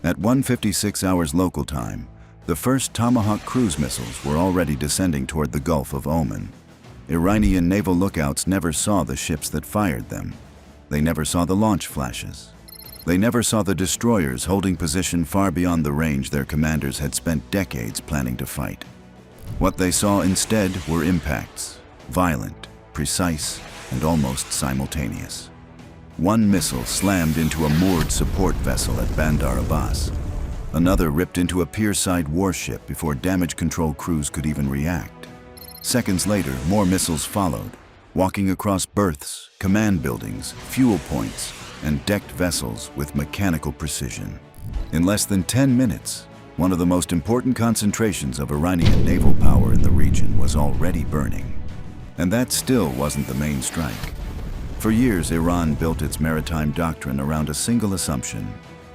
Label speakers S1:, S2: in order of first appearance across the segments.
S1: At 1:56 hours local time, the first Tomahawk cruise missiles were already descending toward the Gulf of Oman. Iranian naval lookouts never saw the ships that fired them. They never saw the launch flashes. They never saw the destroyers holding position far beyond the range their commanders had spent decades planning to fight. What they saw instead were impacts, violent, precise, and almost simultaneous. One missile slammed into a moored support vessel at Bandar Abbas. Another ripped into a pier-side warship before damage control crews could even react. Seconds later, more missiles followed, walking across berths, command buildings, fuel points, and decked vessels with mechanical precision. In less than 10 minutes, one of the most important concentrations of Iranian naval power in the region was already burning. And that still wasn't the main strike. For years, Iran built its maritime doctrine around a single assumption,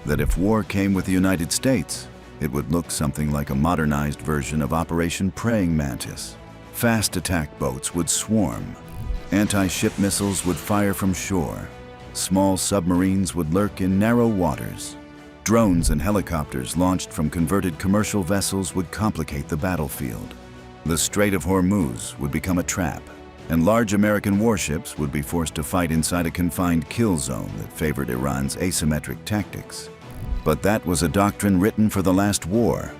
S1: that if war came with the United States, it would look something like a modernized version of Operation Praying Mantis. Fast attack boats would swarm. Anti-ship missiles would fire from shore. Small submarines would lurk in narrow waters. Drones and helicopters launched from converted commercial vessels would complicate the battlefield. The Strait of Hormuz would become a trap, and large American warships would be forced to fight inside a confined kill zone that favored Iran's asymmetric tactics. But that was a doctrine written for the last war.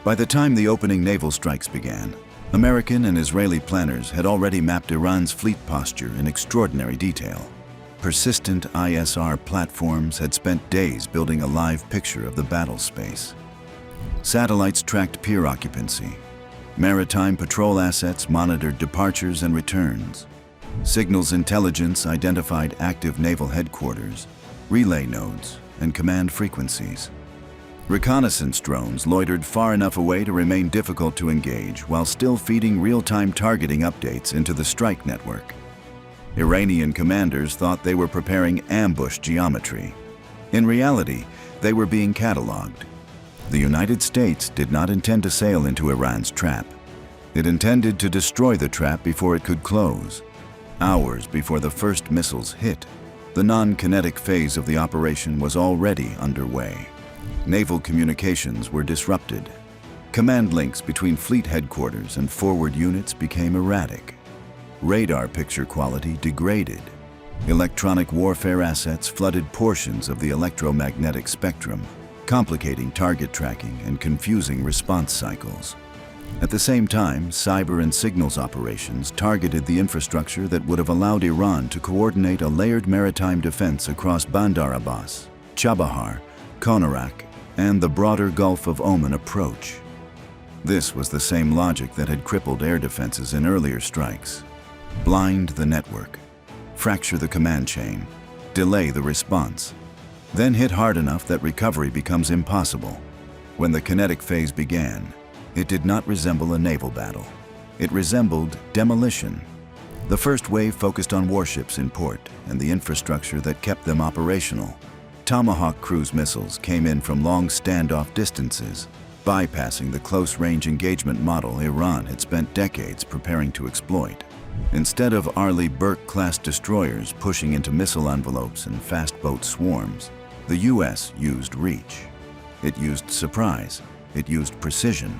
S1: By the time the opening naval strikes began, American and Israeli planners had already mapped Iran's fleet posture in extraordinary detail. Persistent ISR platforms had spent days building a live picture of the battle space. Satellites tracked pier occupancy. Maritime patrol assets monitored departures and returns. Signals intelligence identified active naval headquarters, relay nodes, and command frequencies. Reconnaissance drones loitered far enough away to remain difficult to engage while still feeding real-time targeting updates into the strike network. Iranian commanders thought they were preparing ambush geometry. In reality, they were being cataloged. The United States did not intend to sail into Iran's trap. It intended to destroy the trap before it could close. Hours before the first missiles hit, the non-kinetic phase of the operation was already underway. Naval communications were disrupted. Command links between fleet headquarters and forward units became erratic. Radar picture quality degraded. Electronic warfare assets flooded portions of the electromagnetic spectrum, complicating target tracking and confusing response cycles. At the same time, cyber and signals operations targeted the infrastructure that would have allowed Iran to coordinate a layered maritime defense across Bandar Abbas, Chabahar, Konarak, and the broader Gulf of Oman approach. This was the same logic that had crippled air defenses in earlier strikes. Blind the network, fracture the command chain, delay the response, then hit hard enough that recovery becomes impossible. When the kinetic phase began, it did not resemble a naval battle. It resembled demolition. The first wave focused on warships in port and the infrastructure that kept them operational. Tomahawk cruise missiles came in from long standoff distances, bypassing the close-range engagement model Iran had spent decades preparing to exploit. Instead of Arleigh Burke-class destroyers pushing into missile envelopes and fast boat swarms, the U.S. used reach. It used surprise. It used precision.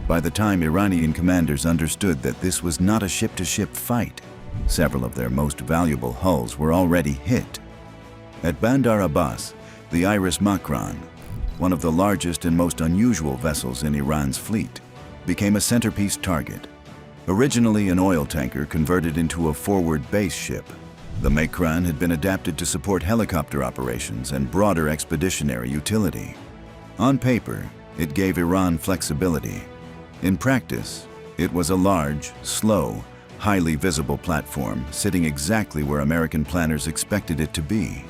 S1: By the time Iranian commanders understood that this was not a ship-to-ship fight, several of their most valuable hulls were already hit. At Bandar Abbas, the Iris Makran, one of the largest and most unusual vessels in Iran's fleet, became a centerpiece target. Originally an oil tanker converted into a forward base ship, the Makran had been adapted to support helicopter operations and broader expeditionary utility. On paper, it gave Iran flexibility. In practice, it was a large, slow, highly visible platform sitting exactly where American planners expected it to be.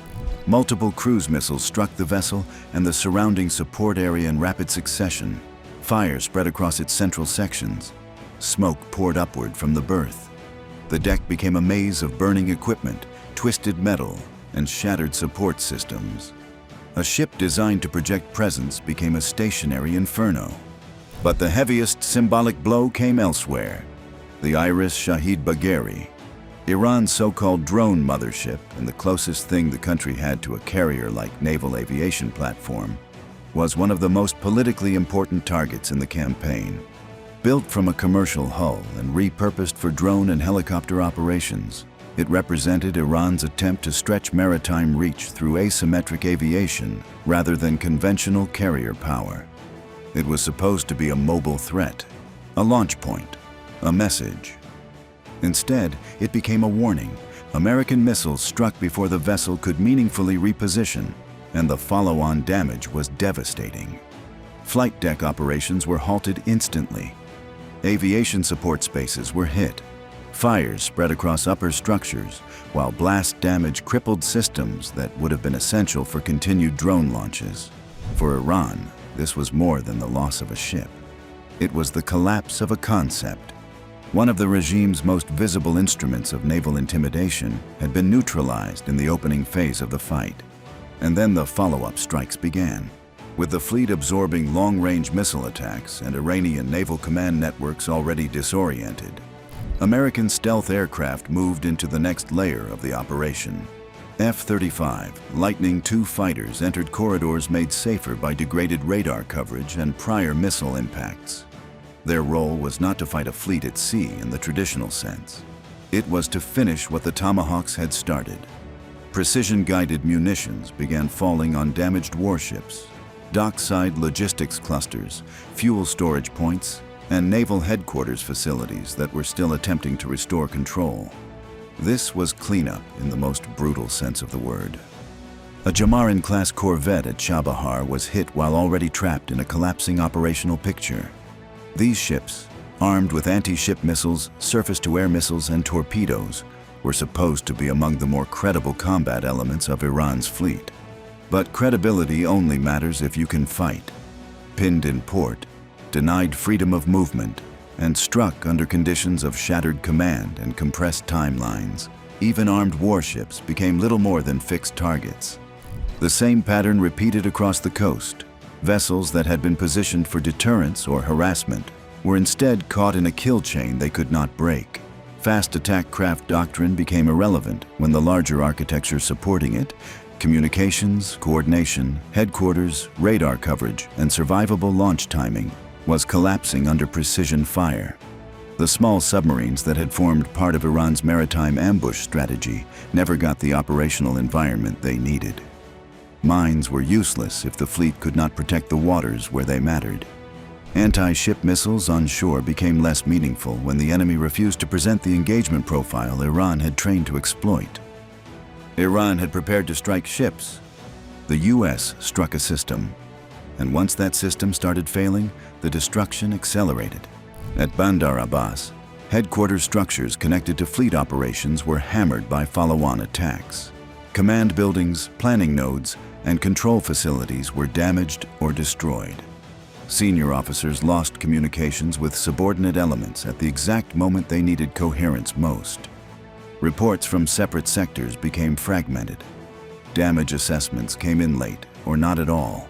S1: Multiple cruise missiles struck the vessel and the surrounding support area in rapid succession. Fire spread across its central sections. Smoke poured upward from the berth. The deck became a maze of burning equipment, twisted metal, and shattered support systems. A ship designed to project presence became a stationary inferno. But the heaviest symbolic blow came elsewhere. The Iris Shahid Bagheri, Iran's so-called drone mothership and the closest thing the country had to a carrier-like naval aviation platform, was one of the most politically important targets in the campaign. Built from a commercial hull and repurposed for drone and helicopter operations, it represented Iran's attempt to stretch maritime reach through asymmetric aviation rather than conventional carrier power. It was supposed to be a mobile threat, a launch point, a message. Instead, it became a warning. American missiles struck before the vessel could meaningfully reposition, and the follow-on damage was devastating. Flight deck operations were halted instantly. Aviation support spaces were hit. Fires spread across upper structures, while blast damage crippled systems that would have been essential for continued drone launches. For Iran, this was more than the loss of a ship. It was the collapse of a concept. One of the regime's most visible instruments of naval intimidation had been neutralized in the opening phase of the fight. And then the follow-up strikes began. With the fleet absorbing long-range missile attacks and Iranian naval command networks already disoriented, American stealth aircraft moved into the next layer of the operation. F-35 Lightning II fighters entered corridors made safer by degraded radar coverage and prior missile impacts. Their role was not to fight a fleet at sea in the traditional sense. It was to finish what the Tomahawks had started. Precision-guided munitions began falling on damaged warships, dockside logistics clusters, fuel storage points, and naval headquarters facilities that were still attempting to restore control. This was cleanup in the most brutal sense of the word. A Jamarin-class corvette at Chabahar was hit while already trapped in a collapsing operational picture. These ships, armed with anti-ship missiles, surface-to-air missiles, and torpedoes, were supposed to be among the more credible combat elements of Iran's fleet. But credibility only matters if you can fight. Pinned in port, denied freedom of movement, and struck under conditions of shattered command and compressed timelines, even armed warships became little more than fixed targets. The same pattern repeated across the coast. Vessels that had been positioned for deterrence or harassment were instead caught in a kill chain they could not break. Fast attack craft doctrine became irrelevant when the larger architecture supporting it, communications, coordination, headquarters, radar coverage, and survivable launch timing, was collapsing under precision fire. The small submarines that had formed part of Iran's maritime ambush strategy never got the operational environment they needed. Mines were useless if the fleet could not protect the waters where they mattered. Anti-ship missiles on shore became less meaningful when the enemy refused to present the engagement profile Iran had trained to exploit. Iran had prepared to strike ships. The US struck a system. And once that system started failing, the destruction accelerated. At Bandar Abbas, headquarters structures connected to fleet operations were hammered by follow-on attacks. Command buildings, planning nodes, and control facilities were damaged or destroyed. Senior officers lost communications with subordinate elements at the exact moment they needed coherence most. Reports from separate sectors became fragmented. Damage assessments came in late or not at all.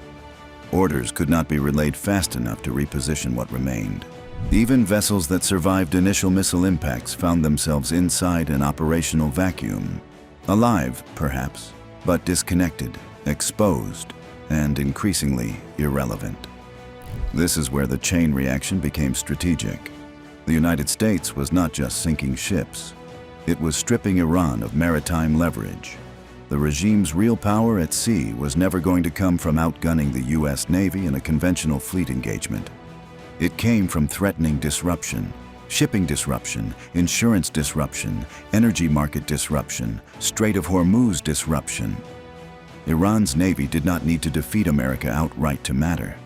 S1: Orders could not be relayed fast enough to reposition what remained. Even vessels that survived initial missile impacts found themselves inside an operational vacuum. Alive, perhaps, but disconnected, exposed, and increasingly irrelevant. This is where the chain reaction became strategic. The United States was not just sinking ships. It was stripping Iran of maritime leverage. The regime's real power at sea was never going to come from outgunning the US Navy in a conventional fleet engagement. It came from threatening disruption, shipping disruption, insurance disruption, energy market disruption, Strait of Hormuz disruption. Iran's Navy did not need to defeat America outright to matter.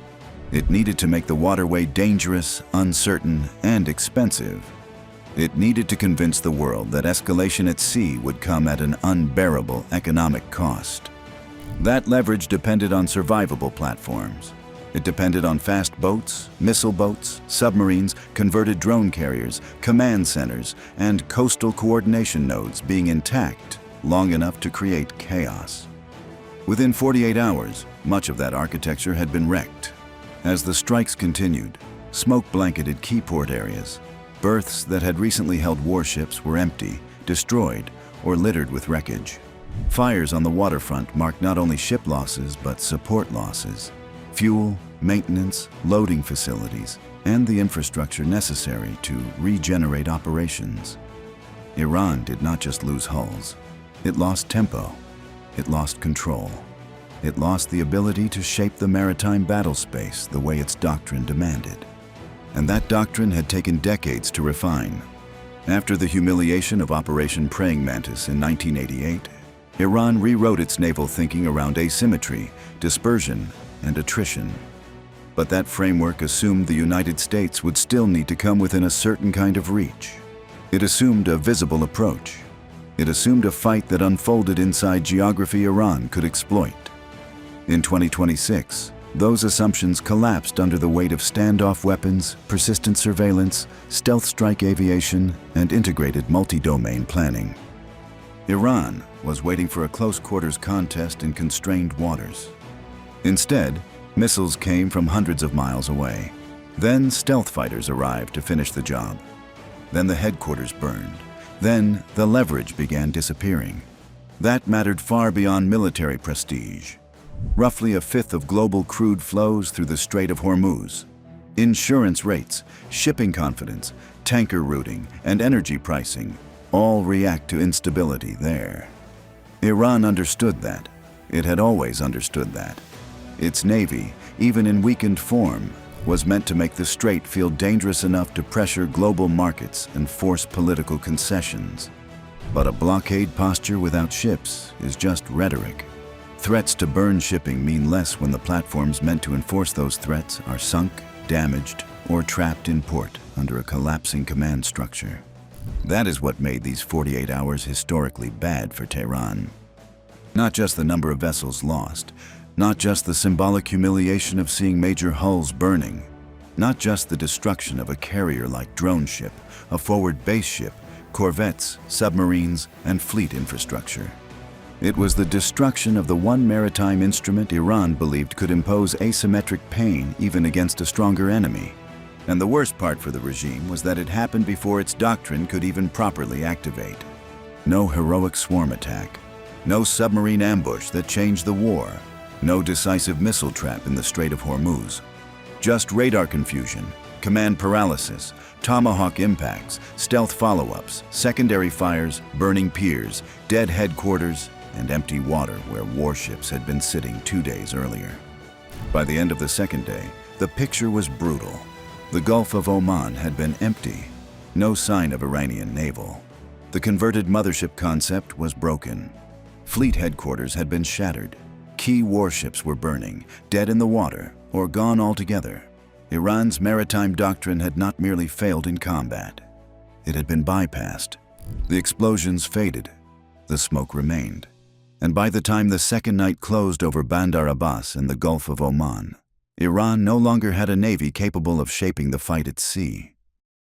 S1: It needed to make the waterway dangerous, uncertain, and expensive. It needed to convince the world that escalation at sea would come at an unbearable economic cost. That leverage depended on survivable platforms. It depended on fast boats, missile boats, submarines, converted drone carriers, command centers, and coastal coordination nodes being intact long enough to create chaos. Within 48 hours, much of that architecture had been wrecked. As the strikes continued, smoke blanketed key port areas. Berths that had recently held warships were empty, destroyed, or littered with wreckage. Fires on the waterfront marked not only ship losses but support losses. fuel, maintenance, loading facilities, and the infrastructure necessary to regenerate operations. Iran did not just lose hulls. It lost tempo. It lost control. It lost the ability to shape the maritime battle space the way its doctrine demanded. And that doctrine had taken decades to refine. After the humiliation of Operation Praying Mantis in 1988, Iran rewrote its naval thinking around asymmetry, dispersion, and attrition. But that framework assumed the United States would still need to come within a certain kind of reach. It assumed a visible approach. It assumed a fight that unfolded inside geography Iran could exploit. In 2026, those assumptions collapsed under the weight of standoff weapons, persistent surveillance, stealth strike aviation, and integrated multi-domain planning. Iran was waiting for a close-quarters contest in constrained waters. Instead, missiles came from hundreds of miles away. Then stealth fighters arrived to finish the job. Then the headquarters burned. Then the leverage began disappearing. That mattered far beyond military prestige. Roughly a fifth of global crude flows through the Strait of Hormuz. Insurance rates, shipping confidence, tanker routing, and energy pricing all react to instability there. Iran understood that. It had always understood that. Its navy, even in weakened form, was meant to make the strait feel dangerous enough to pressure global markets and force political concessions. But a blockade posture without ships is just rhetoric. Threats to burn shipping mean less when the platforms meant to enforce those threats are sunk, damaged, or trapped in port under a collapsing command structure. That is what made these 48 hours historically bad for Tehran. Not just the number of vessels lost, not just the symbolic humiliation of seeing major hulls burning, not just the destruction of a carrier-like drone ship, a forward base ship, corvettes, submarines, and fleet infrastructure. It was the destruction of the one maritime instrument Iran believed could impose asymmetric pain even against a stronger enemy. And the worst part for the regime was that it happened before its doctrine could even properly activate. No heroic swarm attack, no submarine ambush that changed the war, no decisive missile trap in the Strait of Hormuz. Just radar confusion, command paralysis, Tomahawk impacts, stealth follow-ups, secondary fires, burning piers, dead headquarters, and empty water where warships had been sitting 2 days earlier. By the end of the second day, the picture was brutal. The Gulf of Oman had been empty, no sign of Iranian naval. The converted mothership concept was broken. Fleet headquarters had been shattered. Key warships were burning, dead in the water, or gone altogether. Iran's maritime doctrine had not merely failed in combat. It had been bypassed. The explosions faded. The smoke remained. And by the time the second night closed over Bandar Abbas in the Gulf of Oman, Iran no longer had a navy capable of shaping the fight at sea.